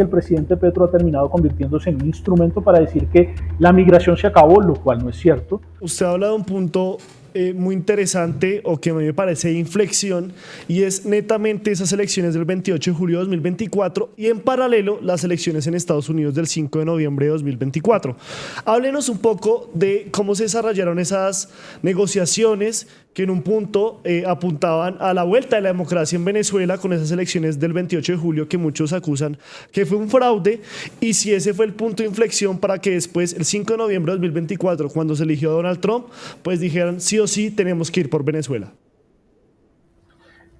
el presidente Petro ha terminado convirtiéndose en un instrumento para decir que la migración se acabó, lo cual no es cierto. Usted habla de un punto muy interesante o que a mí me parece de inflexión, y es netamente esas elecciones del 28 de julio de 2024 y en paralelo las elecciones en Estados Unidos del 5 de noviembre de 2024. Háblenos un poco de cómo se desarrollaron esas negociaciones que en un punto apuntaban a la vuelta de la democracia en Venezuela con esas elecciones del 28 de julio que muchos acusan que fue un fraude, y si ese fue el punto de inflexión para que después, el 5 de noviembre de 2024, cuando se eligió a Donald Trump, pues dijeran sí o sí tenemos que ir por Venezuela.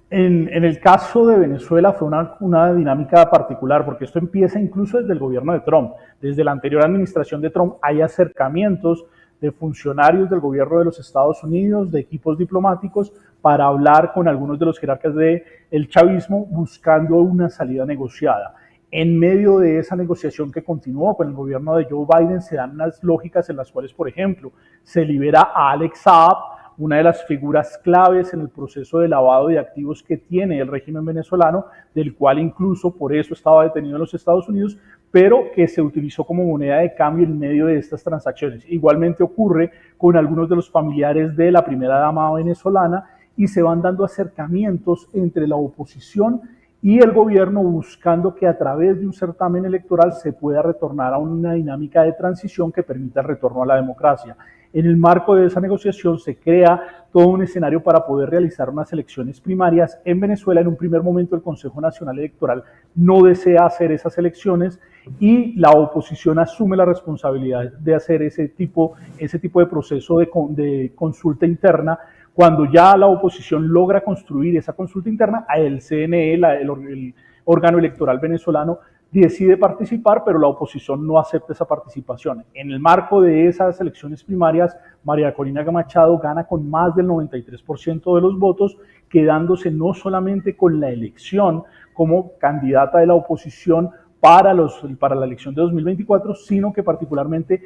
En el caso de Venezuela fue una dinámica particular, porque esto empieza incluso desde el gobierno de Trump. Desde la anterior administración de Trump hay acercamientos de funcionarios del gobierno de los Estados Unidos, de equipos diplomáticos, para hablar con algunos de los jerarcas del chavismo buscando una salida negociada. En medio de esa negociación que continuó con el gobierno de Joe Biden se dan unas lógicas en las cuales, por ejemplo, se libera a Alex Saab, una de las figuras claves en el proceso de lavado de activos que tiene el régimen venezolano, del cual incluso por eso estaba detenido en los Estados Unidos, pero que se utilizó como moneda de cambio en medio de estas transacciones. Igualmente ocurre con algunos de los familiares de la primera dama venezolana, y se van dando acercamientos entre la oposición y el gobierno buscando que a través de un certamen electoral se pueda retornar a una dinámica de transición que permita el retorno a la democracia. En el marco de esa negociación se crea todo un escenario para poder realizar unas elecciones primarias en Venezuela. En un primer momento el Consejo Nacional Electoral no desea hacer esas elecciones y la oposición asume la responsabilidad de hacer ese tipo de proceso de consulta interna. Cuando ya la oposición logra construir esa consulta interna, el CNE, el órgano electoral venezolano, decide participar, pero la oposición no acepta esa participación. En el marco de esas elecciones primarias, María Corina Machado gana con más del 93% de los votos, quedándose no solamente con la elección como candidata de la oposición para la elección de 2024, sino que particularmente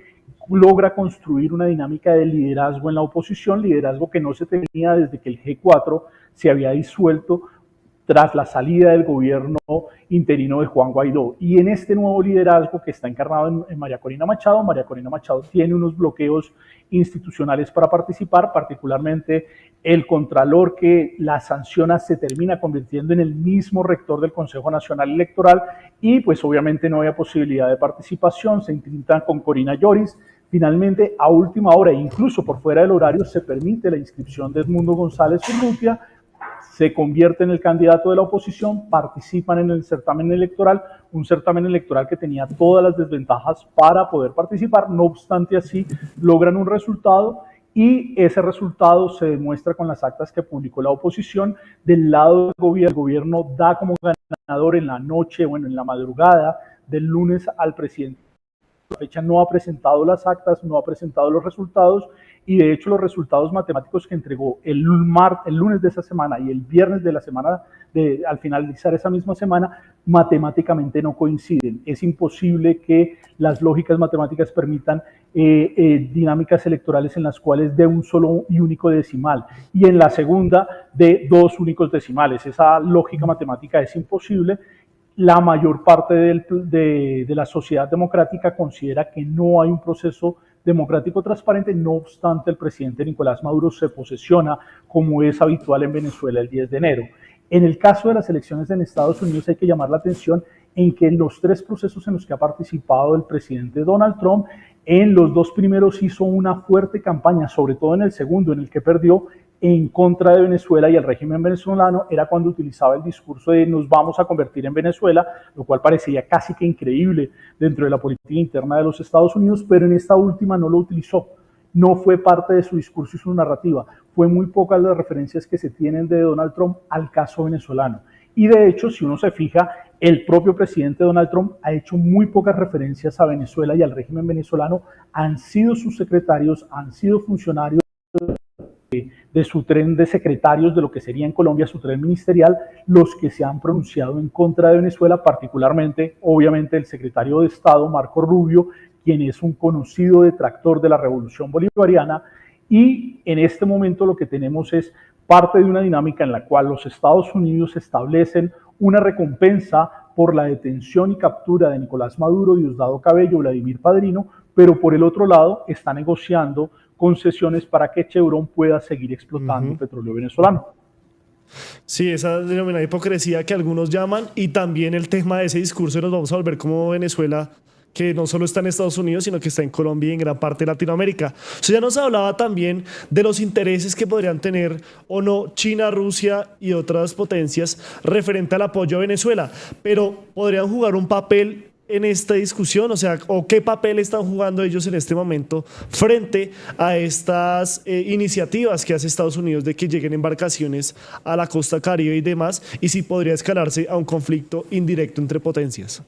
logra construir una dinámica de liderazgo en la oposición, liderazgo que no se tenía desde que el G4 se había disuelto tras la salida del gobierno interino de Juan Guaidó. Y en este nuevo liderazgo que está encarnado en María Corina Machado tiene unos bloqueos institucionales para participar, particularmente el contralor que la sanciona se termina convirtiendo en el mismo rector del Consejo Nacional Electoral, y pues obviamente no había posibilidad de participación, se intentan con Corina Lloris. Finalmente, a última hora, incluso por fuera del horario, se permite la inscripción de Edmundo González Urrutia, se convierte en el candidato de la oposición, participan en el certamen electoral, un certamen electoral que tenía todas las desventajas para poder participar, no obstante así logran un resultado, y ese resultado se demuestra con las actas que publicó la oposición. Del lado del gobierno, el gobierno da como ganador en la noche, en la madrugada del lunes al presidente. La fecha no ha presentado las actas, no ha presentado los resultados, y de hecho los resultados matemáticos que entregó el lunes de esa semana y el viernes de la semana, al finalizar esa misma semana, matemáticamente no coinciden. Es imposible que las lógicas matemáticas permitan dinámicas electorales en las cuales de un solo y único decimal, y en la segunda de dos únicos decimales. Esa lógica matemática es imposible. La mayor parte de la sociedad democrática considera que no hay un proceso democrático transparente, no obstante el presidente Nicolás Maduro se posesiona, como es habitual en Venezuela, el 10 de enero. En el caso de las elecciones en Estados Unidos hay que llamar la atención en que en los tres procesos en los que ha participado el presidente Donald Trump, en los dos primeros hizo una fuerte campaña, sobre todo en el segundo, en el que perdió, en contra de Venezuela y el régimen venezolano. Era cuando utilizaba el discurso de nos vamos a convertir en Venezuela, lo cual parecía casi que increíble dentro de la política interna de los Estados Unidos, pero en esta última no lo utilizó. No fue parte de su discurso y su narrativa. Fue muy pocas las referencias que se tienen de Donald Trump al caso venezolano. Y de hecho, si uno se fija, el propio presidente Donald Trump ha hecho muy pocas referencias a Venezuela y al régimen venezolano. Han sido sus secretarios, han sido funcionarios de su tren de secretarios de lo que sería en Colombia su tren ministerial, los que se han pronunciado en contra de Venezuela, particularmente, obviamente, el secretario de Estado, Marco Rubio, quien es un conocido detractor de la revolución bolivariana. Y en este momento lo que tenemos es parte de una dinámica en la cual los Estados Unidos establecen una recompensa por la detención y captura de Nicolás Maduro, Diosdado Cabello, Vladimir Padrino, pero por el otro lado está negociando concesiones para que Chevron pueda seguir explotando petróleo venezolano. Sí, esa denominada hipocresía que algunos llaman, y también el tema de ese discurso de nos vamos a volver como Venezuela, que no solo está en Estados Unidos, sino que está en Colombia y en gran parte de Latinoamérica. O sea, ya nos hablaba también de los intereses que podrían tener o no China, Rusia y otras potencias referente al apoyo a Venezuela, pero podrían jugar un papel en esta discusión, o sea, o qué papel están jugando ellos en este momento frente a estas iniciativas que hace Estados Unidos de que lleguen embarcaciones a la costa Caribe y demás, y si podría escalarse a un conflicto indirecto entre potencias.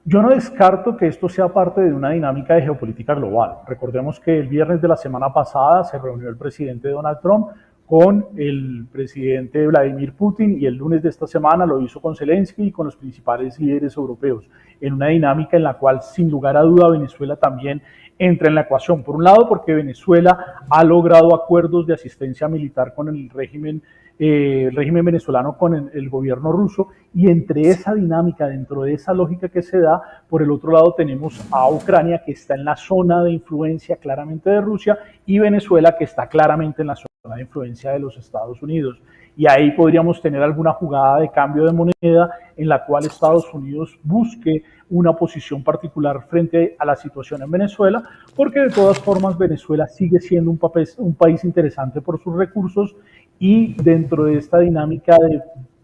Yo no descarto que esto sea parte de una dinámica de geopolítica global. Recordemos que el viernes de la semana pasada se reunió el presidente Donald Trump con el presidente Vladimir Putin, y el lunes de esta semana lo hizo con Zelensky y con los principales líderes europeos, en una dinámica en la cual sin lugar a duda Venezuela también entra en la ecuación. Por un lado, porque Venezuela ha logrado acuerdos de asistencia militar con el régimen venezolano, con el gobierno ruso, y entre esa dinámica, dentro de esa lógica que se da, por el otro lado tenemos a Ucrania, que está en la zona de influencia claramente de Rusia, y Venezuela, que está claramente en la zona de influencia de los Estados Unidos. Y ahí podríamos tener alguna jugada de cambio de moneda en la cual Estados Unidos busque una posición particular frente a la situación en Venezuela, porque de todas formas Venezuela sigue siendo un país interesante por sus recursos, y dentro de esta dinámica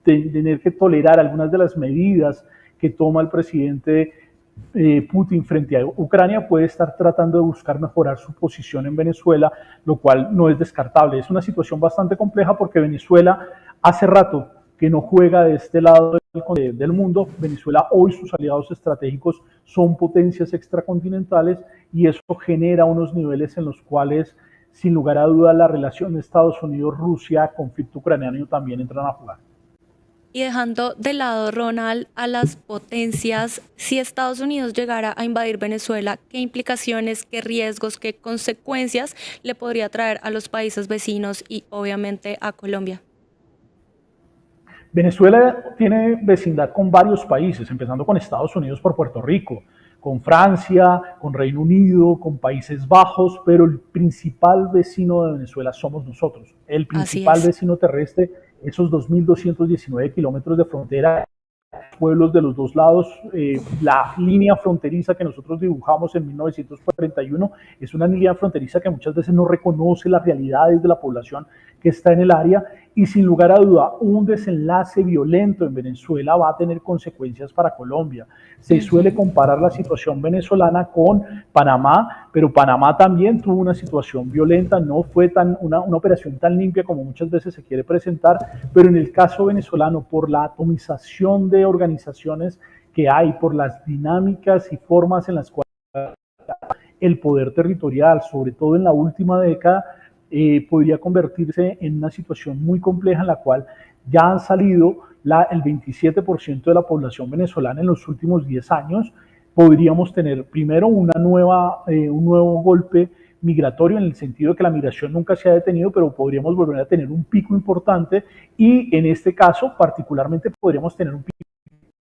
de tener que tolerar algunas de las medidas que toma el presidente Putin frente a Ucrania, puede estar tratando de buscar mejorar su posición en Venezuela, lo cual no es descartable. Es una situación bastante compleja porque Venezuela hace rato que no juega de este lado del mundo. Venezuela hoy, sus aliados estratégicos son potencias extracontinentales, y eso genera unos niveles en los cuales, sin lugar a duda, la relación de Estados Unidos-Rusia, conflicto ucraniano, también entran a jugar. Y dejando de lado, Ronald, a las potencias, si Estados Unidos llegara a invadir Venezuela, ¿qué implicaciones, qué riesgos, qué consecuencias le podría traer a los países vecinos y obviamente a Colombia? Venezuela tiene vecindad con varios países, empezando con Estados Unidos por Puerto Rico, con Francia, con Reino Unido, con Países Bajos, pero el principal vecino de Venezuela somos nosotros. El principal vecino terrestre, esos 2.219 kilómetros de frontera, pueblos de los dos lados. La línea fronteriza que nosotros dibujamos en 1941 es una línea fronteriza que muchas veces no reconoce las realidades de la población que está en el área, y sin lugar a duda un desenlace violento en Venezuela va a tener consecuencias para Colombia. Se suele comparar la situación venezolana con Panamá, pero Panamá también tuvo una situación violenta, no fue una operación tan limpia como muchas veces se quiere presentar, pero en el caso venezolano, por la atomización de organizaciones que hay, por las dinámicas y formas en las cuales el poder territorial, sobre todo en la última década, podría convertirse en una situación muy compleja, en la cual ya han salido el 27% de la población venezolana en los últimos 10 años. Podríamos tener primero un nuevo golpe migratorio, en el sentido de que la migración nunca se ha detenido, pero podríamos volver a tener un pico importante, y en este caso particularmente podríamos tener un pico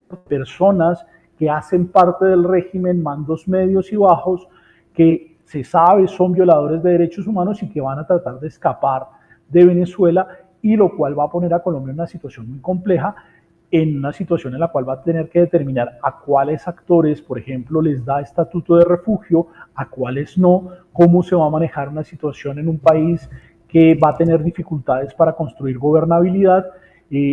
de personas que hacen parte del régimen, mandos medios y bajos, que se sabe son violadores de derechos humanos y que van a tratar de escapar de Venezuela, y lo cual va a poner a Colombia en una situación muy compleja, en una situación en la cual va a tener que determinar a cuáles actores, por ejemplo, les da estatuto de refugio, a cuáles no, cómo se va a manejar una situación en un país que va a tener dificultades para construir gobernabilidad.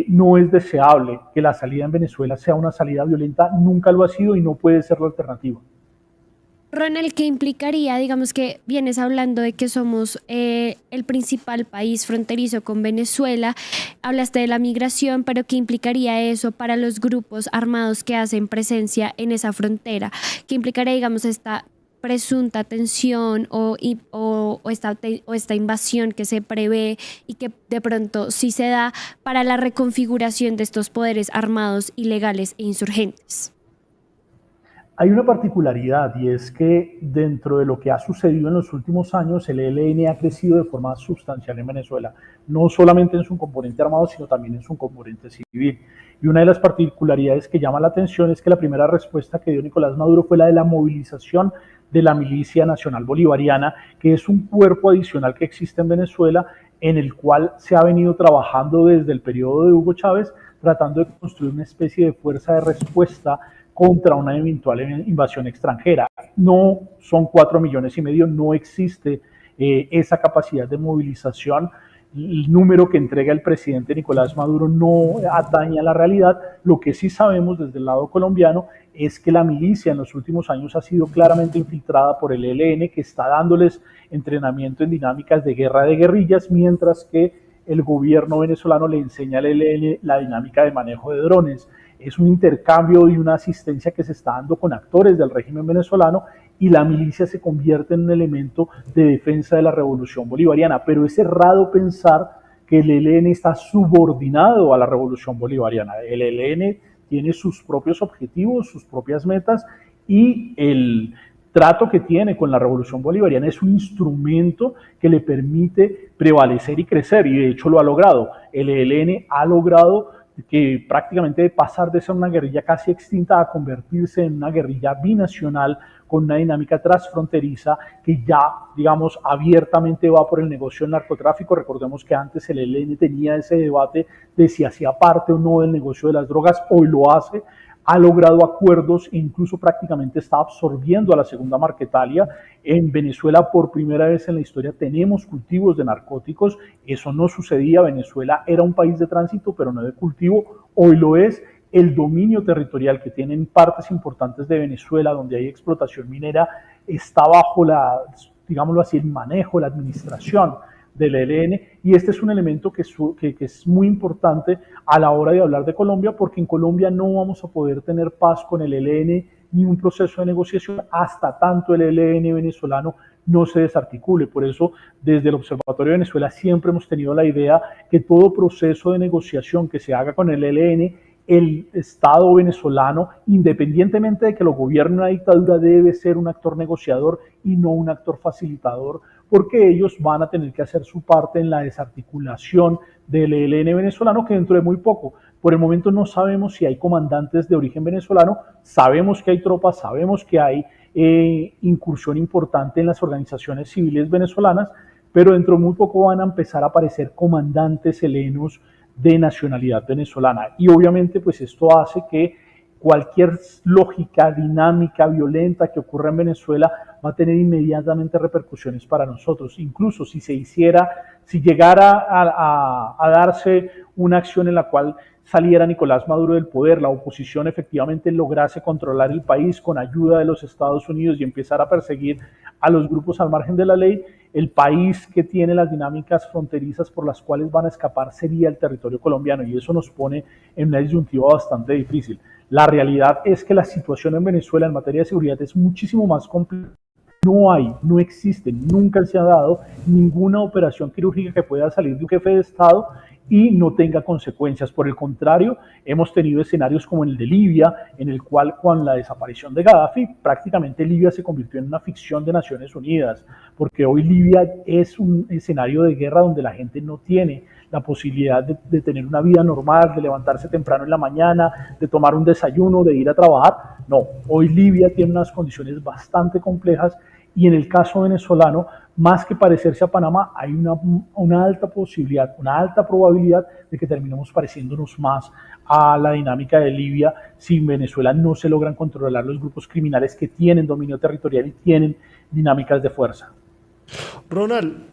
No es deseable que la salida en Venezuela sea una salida violenta, nunca lo ha sido y no puede ser la alternativa. Ronald, ¿qué implicaría? Digamos que vienes hablando de que somos el principal país fronterizo con Venezuela, hablaste de la migración, pero ¿qué implicaría eso para los grupos armados que hacen presencia en esa frontera? ¿Qué implicaría, digamos, esta presunta tensión o esta invasión que se prevé y que de pronto sí se da para la reconfiguración de estos poderes armados ilegales e insurgentes? Hay una particularidad y es que dentro de lo que ha sucedido en los últimos años, el ELN ha crecido de forma sustancial en Venezuela, no solamente en su componente armado, sino también en su componente civil. Y una de las particularidades que llama la atención es que la primera respuesta que dio Nicolás Maduro fue la de la movilización de la Milicia Nacional Bolivariana, que es un cuerpo adicional que existe en Venezuela, en el cual se ha venido trabajando desde el periodo de Hugo Chávez, tratando de construir una especie de fuerza de respuesta contra una eventual invasión extranjera. No son 4,5 millones, no existe esa capacidad de movilización. El número que entrega el presidente Nicolás Maduro no atañe a la realidad. Lo que sí sabemos desde el lado colombiano es que la milicia en los últimos años ha sido claramente infiltrada por el ELN, que está dándoles entrenamiento en dinámicas de guerra de guerrillas, mientras que el gobierno venezolano le enseña al ELN la dinámica de manejo de drones. Es un intercambio y una asistencia que se está dando con actores del régimen venezolano y la milicia se convierte en un elemento de defensa de la revolución bolivariana. Pero es errado pensar que el ELN está subordinado a la revolución bolivariana. El ELN tiene sus propios objetivos, sus propias metas y el trato que tiene con la revolución bolivariana es un instrumento que le permite prevalecer y crecer y de hecho lo ha logrado. El ELN ha logrado que prácticamente de pasar de ser una guerrilla casi extinta a convertirse en una guerrilla binacional con una dinámica transfronteriza que ya, digamos, abiertamente va por el negocio del narcotráfico. Recordemos que antes el ELN tenía ese debate de si hacía parte o no del negocio de las drogas, hoy lo hace. Ha logrado acuerdos e incluso prácticamente está absorbiendo a la segunda Marquetalia. En Venezuela por primera vez en la historia tenemos cultivos de narcóticos, eso no sucedía, Venezuela era un país de tránsito pero no de cultivo, hoy lo es. El dominio territorial que tienen partes importantes de Venezuela donde hay explotación minera está bajo digámoslo así, el manejo, la administración del ELN, y este es un elemento que es muy importante a la hora de hablar de Colombia, porque en Colombia no vamos a poder tener paz con el ELN ni un proceso de negociación hasta tanto el ELN venezolano no se desarticule. Por eso, desde el Observatorio de Venezuela siempre hemos tenido la idea que todo proceso de negociación que se haga con el ELN, el Estado venezolano, independientemente de que lo gobierne una dictadura, debe ser un actor negociador y no un actor facilitador, porque ellos van a tener que hacer su parte en la desarticulación del ELN venezolano, que dentro de muy poco. Por el momento no sabemos si hay comandantes de origen venezolano, sabemos que hay tropas, sabemos que hay incursión importante en las organizaciones civiles venezolanas, pero dentro de muy poco van a empezar a aparecer comandantes helenos de nacionalidad venezolana. Y obviamente pues esto hace que cualquier lógica, dinámica, violenta que ocurra en Venezuela va a tener inmediatamente repercusiones para nosotros. Incluso si llegara a darse una acción en la cual saliera Nicolás Maduro del poder, la oposición efectivamente lograse controlar el país con ayuda de los Estados Unidos y empezar a perseguir a los grupos al margen de la ley, el país que tiene las dinámicas fronterizas por las cuales van a escapar sería el territorio colombiano, y eso nos pone en una disyuntiva bastante difícil. La realidad es que la situación en Venezuela en materia de seguridad es muchísimo más compleja. No existe, nunca se ha dado ninguna operación quirúrgica que pueda salir de un jefe de Estado y no tenga consecuencias. Por el contrario, hemos tenido escenarios como el de Libia, en el cual con la desaparición de Gaddafi, prácticamente Libia se convirtió en una ficción de Naciones Unidas, porque hoy Libia es un escenario de guerra donde la gente no tiene la posibilidad de tener una vida normal, de levantarse temprano en la mañana, de tomar un desayuno, de ir a trabajar. No, hoy Libia tiene unas condiciones bastante complejas y en el caso venezolano, más que parecerse a Panamá, hay una alta posibilidad, una alta probabilidad de que terminemos pareciéndonos más a la dinámica de Libia si en Venezuela no se logran controlar los grupos criminales que tienen dominio territorial y tienen dinámicas de fuerza. Ronald,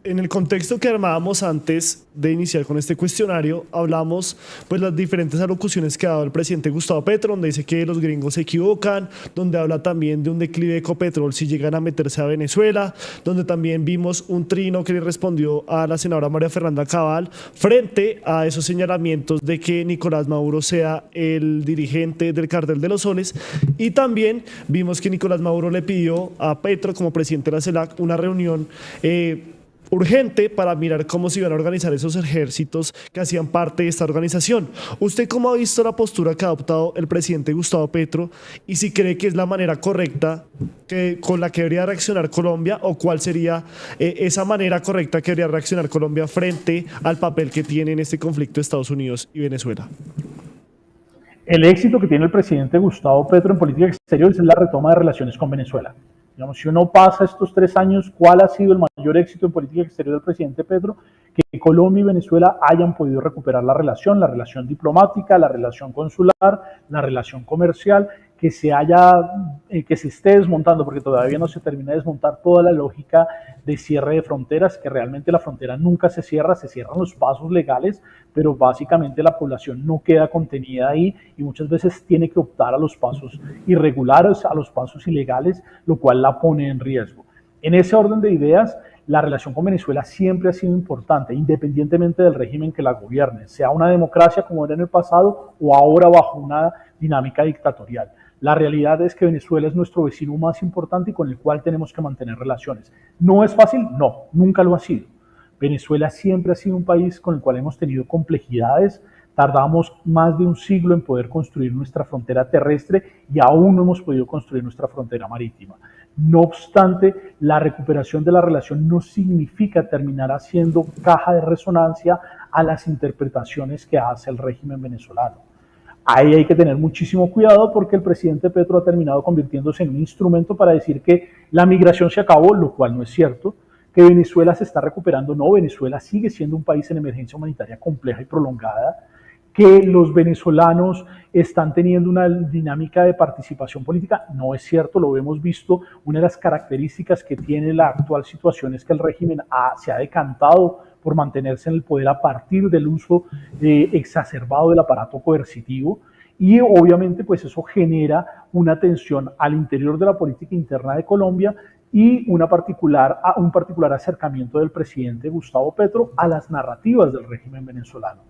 en el contexto que armábamos antes de iniciar con este cuestionario, hablamos pues las diferentes alocuciones que ha dado el presidente Gustavo Petro, donde dice que los gringos se equivocan, donde habla también de un declive de Ecopetrol si llegan a meterse a Venezuela, donde también vimos un trino que le respondió a la senadora María Fernanda Cabal frente a esos señalamientos de que Nicolás Maduro sea el dirigente del Cartel de los Soles, y también vimos que Nicolás Maduro le pidió a Petro como presidente de la CELAC una reunión urgente para mirar cómo se iban a organizar esos ejércitos que hacían parte de esta organización. ¿Usted cómo ha visto la postura que ha adoptado el presidente Gustavo Petro y si cree que es la manera correcta con la que debería reaccionar Colombia o cuál sería esa manera correcta que debería reaccionar Colombia frente al papel que tiene en este conflicto de Estados Unidos y Venezuela? El éxito que tiene el presidente Gustavo Petro en política exterior es la retoma de relaciones con Venezuela. Digamos, si uno pasa estos 3 años, ¿cuál ha sido el mayor éxito en política exterior del presidente Petro? Que Colombia y Venezuela hayan podido recuperar la relación diplomática, la relación consular, la relación comercial, que se esté desmontando, porque todavía no se termina de desmontar toda la lógica de cierre de fronteras, que realmente la frontera nunca se cierran los pasos legales, pero básicamente la población no queda contenida ahí y muchas veces tiene que optar a los pasos irregulares, a los pasos ilegales, lo cual la pone en riesgo. En ese orden de ideas, la relación con Venezuela siempre ha sido importante, independientemente del régimen que la gobierne, sea una democracia como era en el pasado o ahora bajo una dinámica dictatorial. La realidad es que Venezuela es nuestro vecino más importante y con el cual tenemos que mantener relaciones. ¿No es fácil? No, nunca lo ha sido. Venezuela siempre ha sido un país con el cual hemos tenido complejidades. Tardamos más de un siglo en poder construir nuestra frontera terrestre y aún no hemos podido construir nuestra frontera marítima. No obstante, la recuperación de la relación no significa terminar haciendo caja de resonancia a las interpretaciones que hace el régimen venezolano. Ahí hay que tener muchísimo cuidado porque el presidente Petro ha terminado convirtiéndose en un instrumento para decir que la migración se acabó, lo cual no es cierto, que Venezuela se está recuperando. No, Venezuela sigue siendo un país en emergencia humanitaria compleja y prolongada, que los venezolanos están teniendo una dinámica de participación política. No es cierto, lo hemos visto. Una de las características que tiene la actual situación es que el régimen se ha decantado por mantenerse en el poder a partir del uso exacerbado del aparato coercitivo y obviamente pues eso genera una tensión al interior de la política interna de Colombia y un particular acercamiento del presidente Gustavo Petro a las narrativas del régimen venezolano.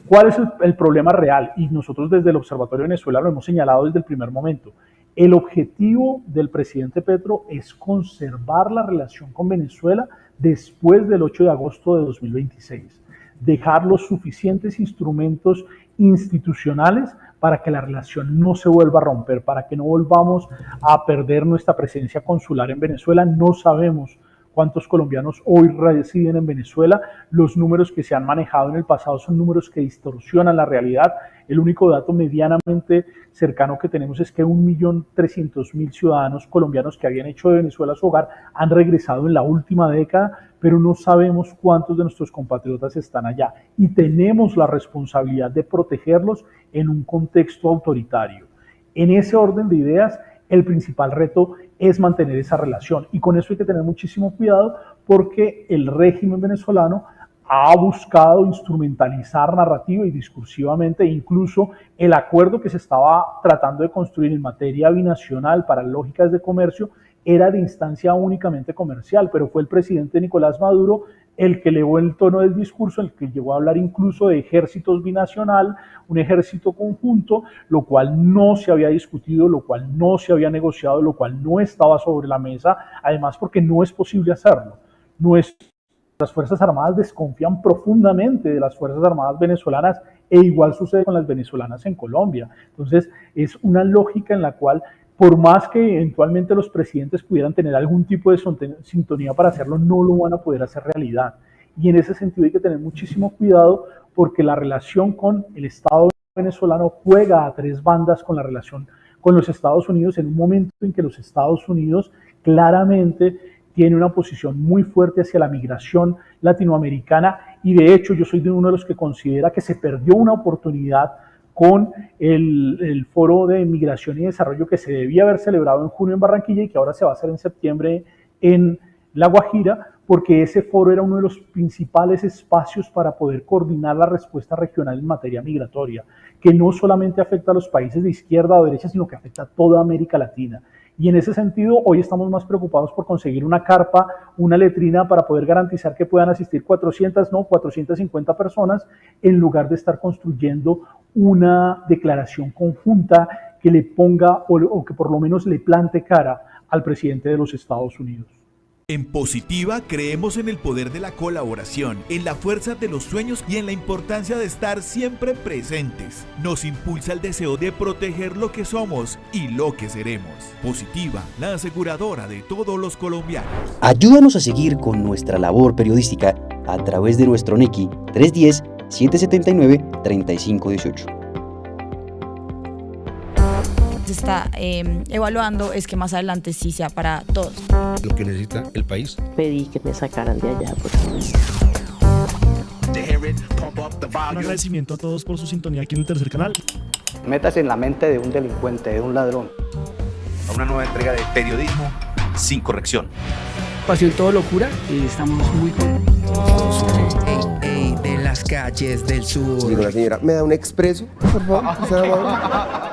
¿Cuál es el problema real? Y nosotros desde el Observatorio de Venezuela lo hemos señalado desde el primer momento. El objetivo del presidente Petro es conservar la relación con Venezuela después del 8 de agosto de 2026. Dejar los suficientes instrumentos institucionales para que la relación no se vuelva a romper, para que no volvamos a perder nuestra presencia consular en Venezuela. No sabemos cuántos colombianos hoy residen en Venezuela. Los números que se han manejado en el pasado son números que distorsionan la realidad. El único dato medianamente cercano que tenemos es que 1.300.000 ciudadanos colombianos que habían hecho de Venezuela su hogar han regresado en la última década, pero no sabemos cuántos de nuestros compatriotas están allá. Y tenemos la responsabilidad de protegerlos en un contexto autoritario. En ese orden de ideas, el principal reto es mantener esa relación y con eso hay que tener muchísimo cuidado porque el régimen venezolano ha buscado instrumentalizar narrativa y discursivamente incluso el acuerdo que se estaba tratando de construir en materia binacional para lógicas de comercio era de instancia únicamente comercial, pero fue el presidente Nicolás Maduro el que elevó el tono del discurso, el que llegó a hablar incluso de ejércitos binacional, un ejército conjunto, lo cual no se había discutido, lo cual no se había negociado, lo cual no estaba sobre la mesa, además porque no es posible hacerlo. Las Fuerzas Armadas desconfían profundamente de las Fuerzas Armadas venezolanas e igual sucede con las venezolanas en Colombia. Entonces es una lógica en la cual por más que eventualmente los presidentes pudieran tener algún tipo de sintonía para hacerlo, no lo van a poder hacer realidad. Y en ese sentido hay que tener muchísimo cuidado porque la relación con el Estado venezolano juega a 3 bandas con la relación con los Estados Unidos en un momento en que los Estados Unidos claramente tiene una posición muy fuerte hacia la migración latinoamericana y de hecho yo soy de uno de los que considera que se perdió una oportunidad con el Foro de Migración y Desarrollo que se debía haber celebrado en junio en Barranquilla y que ahora se va a hacer en septiembre en La Guajira, porque ese foro era uno de los principales espacios para poder coordinar la respuesta regional en materia migratoria, que no solamente afecta a los países de izquierda o derecha, sino que afecta a toda América Latina. Y en ese sentido, hoy estamos más preocupados por conseguir una carpa, una letrina para poder garantizar que puedan asistir 450 personas, en lugar de estar construyendo una declaración conjunta que le ponga o que por lo menos le plante cara al presidente de los Estados Unidos. En Positiva creemos en el poder de la colaboración, en la fuerza de los sueños y en la importancia de estar siempre presentes. Nos impulsa el deseo de proteger lo que somos y lo que seremos. Positiva, la aseguradora de todos los colombianos. Ayúdanos a seguir con nuestra labor periodística a través de nuestro NECI 310-779-3518. Se está evaluando es que más adelante sí sea para todos. Lo que necesita el país. Pedí que me sacaran de allá. Un agradecimiento a todos por su sintonía aquí en el tercer canal. Métase en la mente de un delincuente, de un ladrón. A una nueva entrega de periodismo sin corrección. Pasión todo locura y estamos muy contentos. De las calles del sur. Digo, la señora, ¿me da un expreso, por favor?